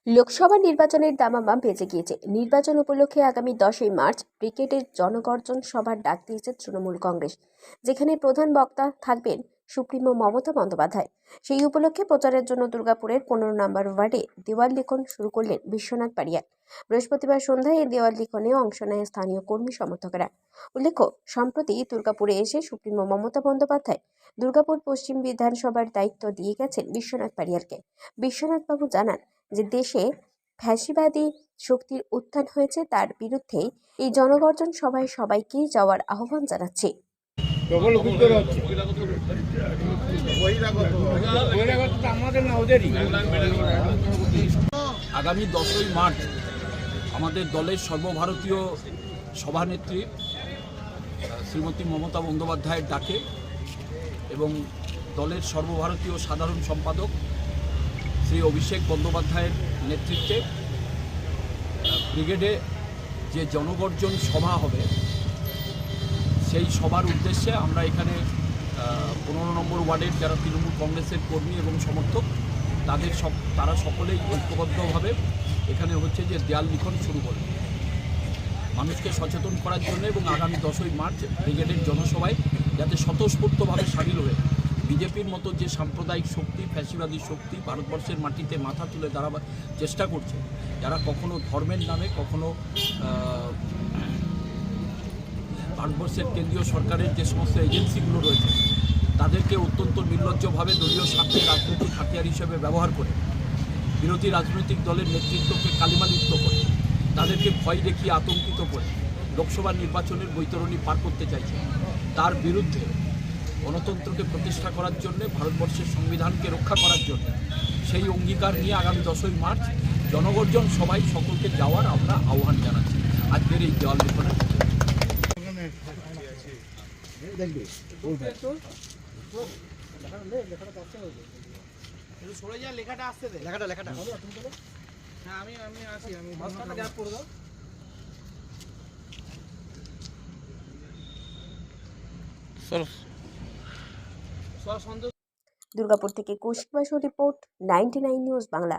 লোকসভা নির্বাচনের দামামা বেজে গিয়েছে। নির্বাচন উপলক্ষে আগামী 10ই মার্চ ব্রিগেডের জনগর্জন সভার ডাক দিয়েছে তৃণমূল কংগ্রেস, যেখানে প্রধান বক্তা থাকবেন সুপ্রিমো মমতা বন্দ্যোপাধ্যায়। সেই উপলক্ষে প্রচারের জন্য দুর্গাপুরের 15 নম্বর ওয়ার্ডে দেওয়াল লিখন শুরু করলেন বিশ্বনাথ পারিয়ার। বৃহস্পতিবার সন্ধ্যায় এই দেওয়াল লিখনে অংশ নেয় স্থানীয় কর্মী সমর্থকেরা। উল্লেখ্য, সম্প্রতি দুর্গাপুরে এসে সুপ্রিমো মমতা বন্দ্যোপাধ্যায় দুর্গাপুর পশ্চিম বিধানসভার দায়িত্ব দিয়ে গেছেন বিশ্বনাথ পারিয়ারকে। বিশ্বনাথবাবু জানান যে দেশে ফ্যাসিবাদী শক্তির উত্থান হয়েছে, তার বিরুদ্ধেই এই জনগর্জন সভায় সবাইকে যাওয়ার আহ্বান জানাচ্ছে। আগামী 10ই মার্চ আমাদের দলের সর্বভারতীয় সভানেত্রী শ্রীমতী মমতা বন্দ্যোপাধ্যায়ের ডাকে এবং দলের সর্বভারতীয় সাধারণ সম্পাদক শ্রী অভিষেক বন্দ্যোপাধ্যায়ের নেতৃত্বে ব্রিগেডে যে জনগর্জন সভা হবে, সেই সভার উদ্দেশ্যে আমরা এখানে 15 নম্বর ওয়ার্ডের যারা তৃণমূল কংগ্রেসের কর্মী এবং সমর্থক তারা সকলেই ঐক্যবদ্ধভাবে এখানে হচ্ছে যে দেয়াল লিখন শুরু করবে মানুষকে সচেতন করার জন্য, এবং আগামী 10ই মার্চ ব্রিগেডের জনসভায় যাতে স্বতঃস্ফূর্তভাবে সামিল হয়ে বিজেপির মতো যে সাম্প্রদায়িক শক্তি, ফ্যাসিবাদী শক্তি ভারতবর্ষের মাটিতে মাথা তুলে দাঁড়াবার চেষ্টা করছে, যারা কখনো ধর্মের নামে, কখনো ভারতবর্ষের কেন্দ্রীয় সরকারের যে সমস্ত এজেন্সিগুলো রয়েছে তাদেরকে অত্যন্ত নির্লজ্জভাবে দলীয় স্বার্থে রাজনৈতিক হাতিয়ার হিসেবে ব্যবহার করে বিরোধী রাজনৈতিক দলের নেতৃত্বকে কালিমালিপ্ত করে, তাদেরকে ভয় দেখিয়ে আতঙ্কিত করে লোকসভা নির্বাচনের বৈতরণী পার করতে চাইছে, তার বিরুদ্ধে গণতন্ত্রকে প্রতিষ্ঠা করার জন্য, ভারতবর্ষের সংবিধানকে রক্ষা করার জন্য সেই অঙ্গীকার নিয়ে আগামী 10ই মার্চ জনগর্জন সবাই সকলকে যাওয়ার আমরা আহ্বান জানাচ্ছি আজকের এই দেওয়াল লিখনের। দুর্গাপুর থেকে কৌশিক বাসুর রিপোর্ট, 99 নিউজ বাংলা।